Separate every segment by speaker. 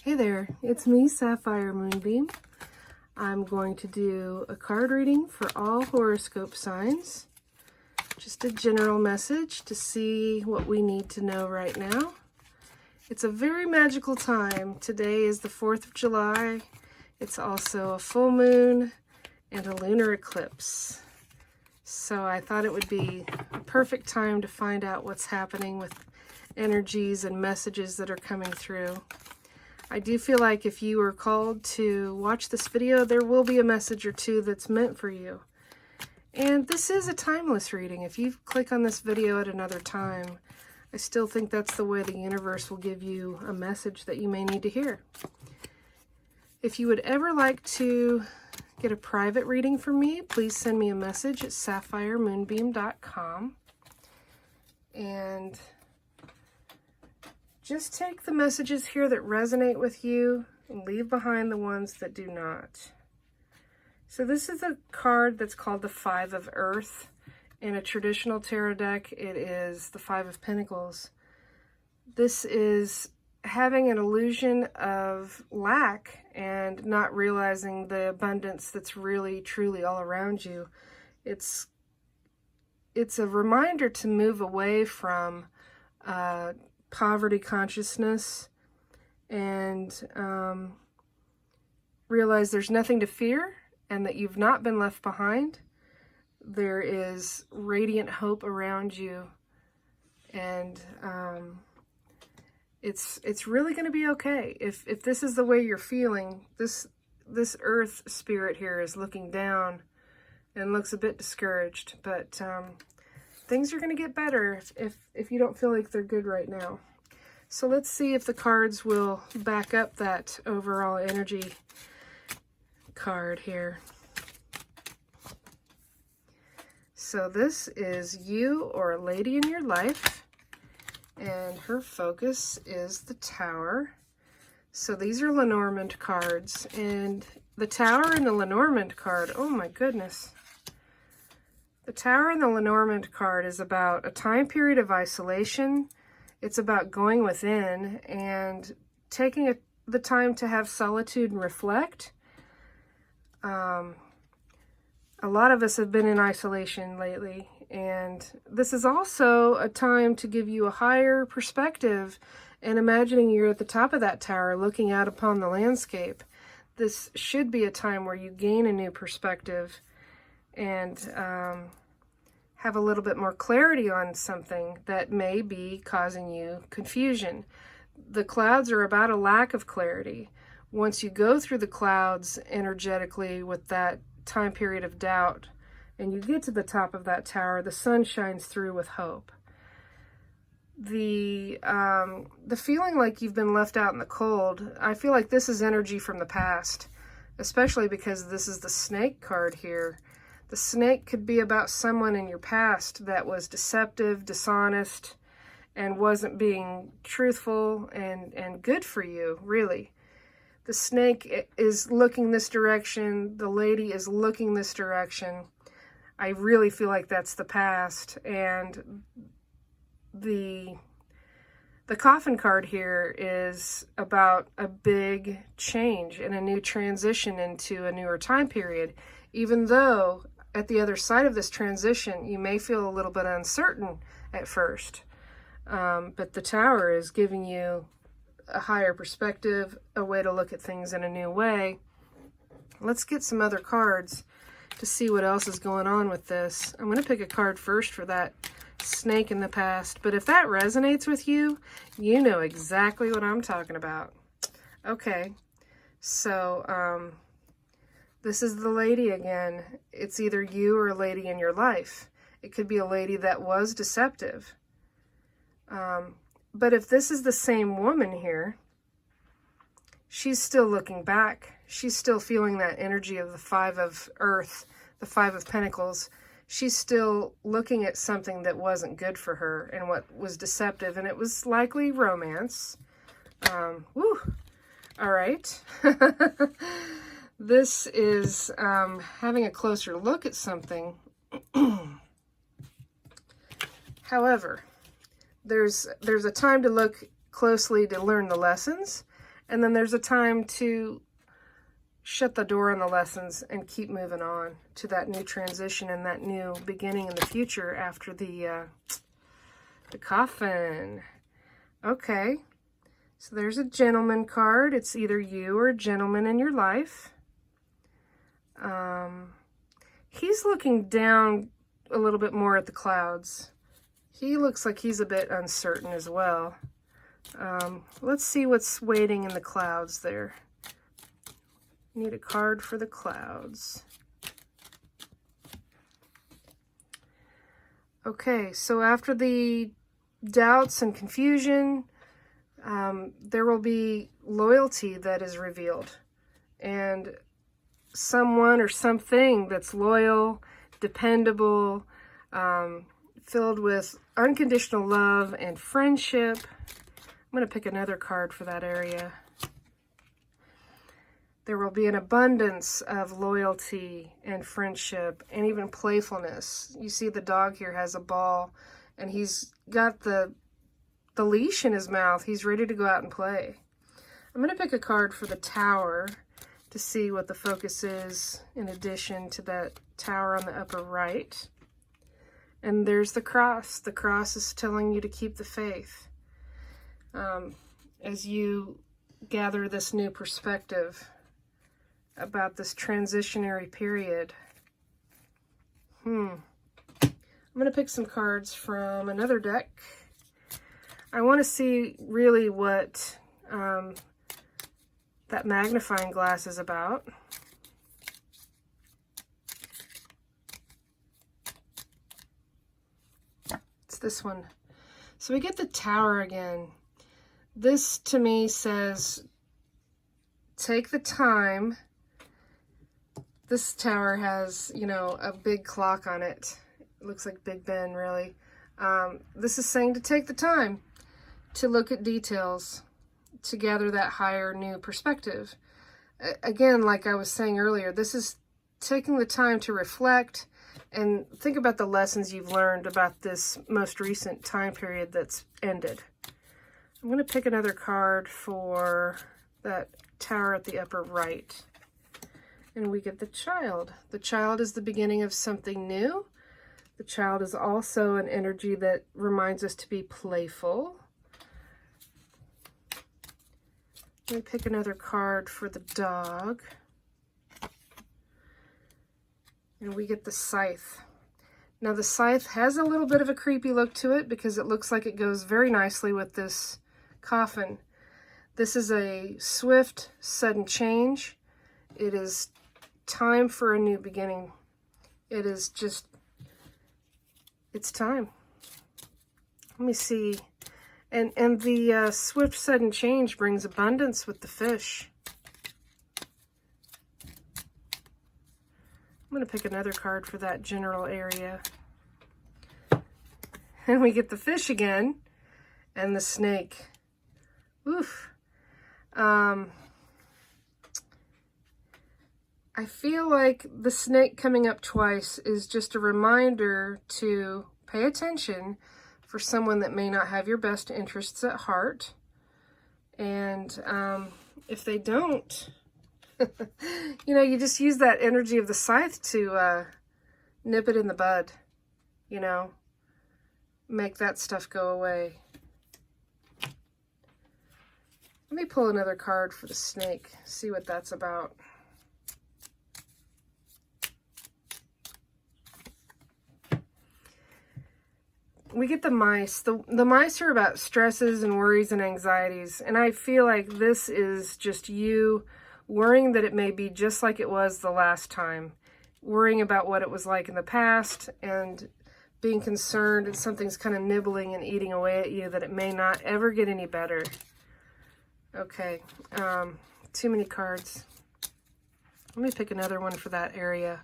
Speaker 1: Hey there, it's me, Sapphire Moonbeam. I'm going to do a card reading for all horoscope signs. Just a general message to see what we need to know right now. It's a very magical time. Today is the 4th of July. It's also a full moon and a lunar eclipse. So I thought it would be a perfect time to find out what's happening with energies and messages that are coming through. I do feel like if you are called to watch this video, there will be a message or two that's meant for you. And this is a timeless reading. If you click on this video at another time, I still think that's the way the universe will give you a message that you may need to hear. If you would ever like to get a private reading from me, please send me a message at sapphiremoonbeam.com. And just take the messages here that resonate with you and leave behind the ones that do not. So this is a card that's called the Five of Earth. In a traditional tarot deck, it is the Five of Pentacles. This is having an illusion of lack and not realizing the abundance that's really, truly all around you. It's a reminder to move away from poverty consciousness and realize there's nothing to fear and that you've not been left behind. There is radiant hope around you, and it's really going to be okay. If this is the way you're feeling, this earth spirit here is looking down and looks a bit discouraged, but things are going to get better if you don't feel like they're good right now. So let's see if the cards will back up that overall energy card here. So this is you or a lady in your life, and her focus is the Tower. So these are Lenormand cards, and the Tower and the Lenormand card, oh my goodness. The Tower and the Lenormand card is about a time period of isolation. It's about going within and taking the time to have solitude and reflect. A lot of us have been in isolation lately, and this is also a time to give you a higher perspective and imagining you're at the top of that tower looking out upon the landscape. This should be a time where you gain a new perspective and have a little bit more clarity on something that may be causing you confusion. The clouds are about a lack of clarity. Once you go through the clouds energetically with that time period of doubt and you get to the top of that tower, the sun shines through with hope. The feeling like you've been left out in the cold, I feel like this is energy from the past, especially because this is the Snake card here. The snake could be about someone in your past that was deceptive, dishonest, and wasn't being truthful and good for you, really. The snake is looking this direction. The lady is looking this direction. I really feel like that's the past. And the coffin card here is about a big change and a new transition into a newer time period. Even though at the other side of this transition, you may feel a little bit uncertain at first. But the Tower is giving you a higher perspective, a way to look at things in a new way. Let's get some other cards to see what else is going on with this. I'm going to pick a card first for that snake in the past, but if that resonates with you, you know exactly what I'm talking about. Okay, so this is the lady again. It's either you or a lady in your life. It could be a lady that was deceptive. But if this is the same woman here, she's still looking back. She's still feeling that energy of the Five of Earth, the Five of Pentacles. She's still looking at something that wasn't good for her and what was deceptive, and it was likely romance. Woo! All right. This is having a closer look at something. However, there's a time to look closely to learn the lessons, And then there's a time to shut the door on the lessons and keep moving on to that new transition and that new beginning in the future after the coffin. Okay, so there's a gentleman card. It's either you or a gentleman in your life. He's looking down a little bit more at the clouds. He looks like he's a bit uncertain as well. Let's see what's waiting in the clouds there. Need a card for the clouds. Okay, so after the doubts and confusion, there will be loyalty that is revealed. And someone or something that's loyal, dependable, filled with unconditional love and friendship. I'm going to pick another card for that area. There will be an abundance of loyalty and friendship and even playfulness. You see the dog here has a ball and he's got the leash in his mouth. He's ready to go out and play. I'm going to pick a card for the Tower to see what the focus is in addition to that Tower on the upper right. And there's the Cross. The Cross is telling you to keep the faith. As you gather this new perspective about this transitionary period. I'm going to pick some cards from another deck. I want to see really what that magnifying glass is about. It's this one. So we get the Tower again. This to me says, take the time. This tower has, you know, a big clock on it. It looks like Big Ben, really. This is saying to take the time to look at details, to gather that higher new perspective. Again, like I was saying earlier, this is taking the time to reflect and think about the lessons you've learned about this most recent time period that's ended. I'm going to pick another card for that Tower at the upper right. And we get the Child. The Child is the beginning of something new. The Child is also an energy that reminds us to be playful. Let me pick another card for the Dog. And we get the Scythe. Now the Scythe has a little bit of a creepy look to it because it looks like it goes very nicely with this coffin. This is a swift, sudden change. It is time for a new beginning. It is just, it's time. Let me see. And the swift, sudden change brings abundance with the Fish. I'm going to pick another card for that general area. And we get the Fish again and the Snake. Oof. I feel like the snake coming up twice is just a reminder to pay attention for someone that may not have your best interests at heart. And if they don't, you know, you just use that energy of the Scythe to nip it in the bud, you know, make that stuff go away. Let me pull another card for the Snake, see what that's about. We get the Mice. The Mice are about stresses and worries and anxieties. And I feel like this is just you worrying that it may be just like it was the last time. Worrying about what it was like in the past and being concerned that something's kind of nibbling and eating away at you, that it may not ever get any better. Okay, too many cards. Let me pick another one for that area.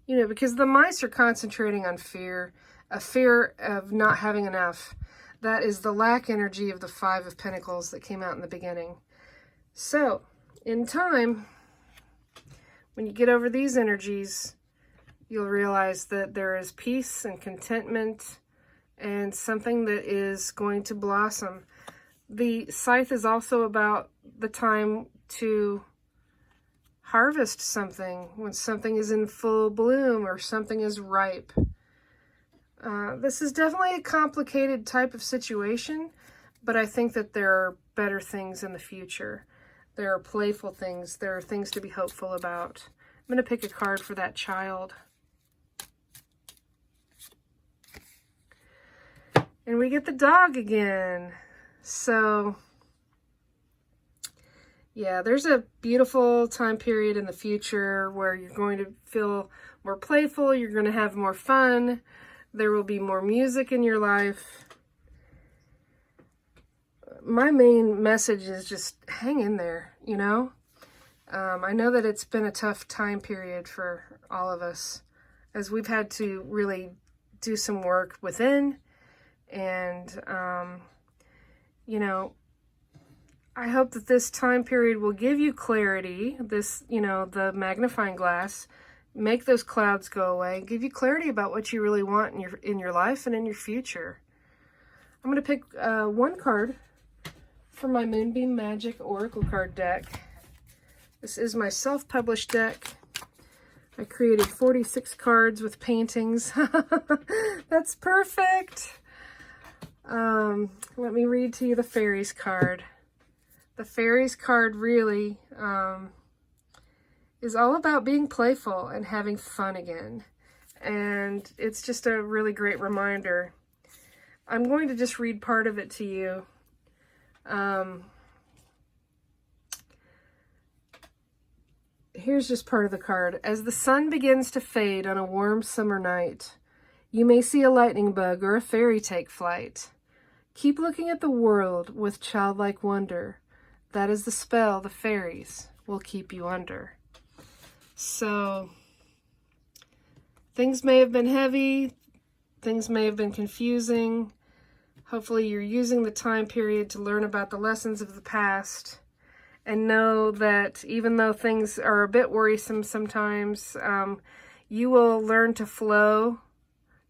Speaker 1: You know, because the Mice are concentrating on fear, a fear of not having enough. That is the lack energy of the Five of Pentacles that came out in the beginning. So, in time, when you get over these energies, you'll realize that there is peace and contentment and something that is going to blossom. The scythe is also about the time to harvest something, when something is in full bloom or something is ripe. This is definitely a complicated type of situation, but I think that there are better things in the future. There are playful things. There are things to be hopeful about. I'm going to pick a card for that child. And we get the dog again. So, yeah, there's a beautiful time period in the future where you're going to feel more playful. You're going to have more fun. There will be more music in your life. My main message is just hang in there, you know? I know that it's been a tough time period for all of us, as we've had to really do some work within. And, you know, I hope that this time period will give you clarity, this, you know, the magnifying glass, make those clouds go away, give you clarity about what you really want in your life and in your future. I'm going to pick one card from my Moonbeam Magick Oracle card deck. This is my self-published deck. I created 46 cards with paintings. That's perfect. Let me read to you the Fairies card. The Fairies card really is all about being playful and having fun again. And it's just a really great reminder. I'm going to just read part of it to you. Here's just part of the card. As the sun begins to fade on a warm summer night, you may see a lightning bug or a fairy take flight. Keep looking at the world with childlike wonder. That is the spell the fairies will keep you under. So, things may have been heavy, things may have been confusing. Hopefully you're using the time period to learn about the lessons of the past and know that even though things are a bit worrisome sometimes, you will learn to flow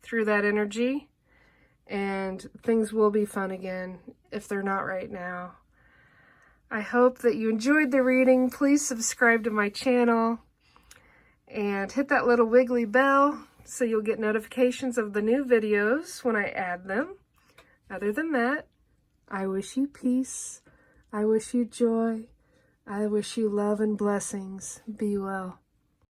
Speaker 1: through that energy and things will be fun again if they're not right now. I hope that you enjoyed the reading. Please subscribe to my channel and hit that little wiggly bell so you'll get notifications of the new videos when I add them. Other than that, I wish you peace. I wish you joy. I wish you love and blessings. Be well.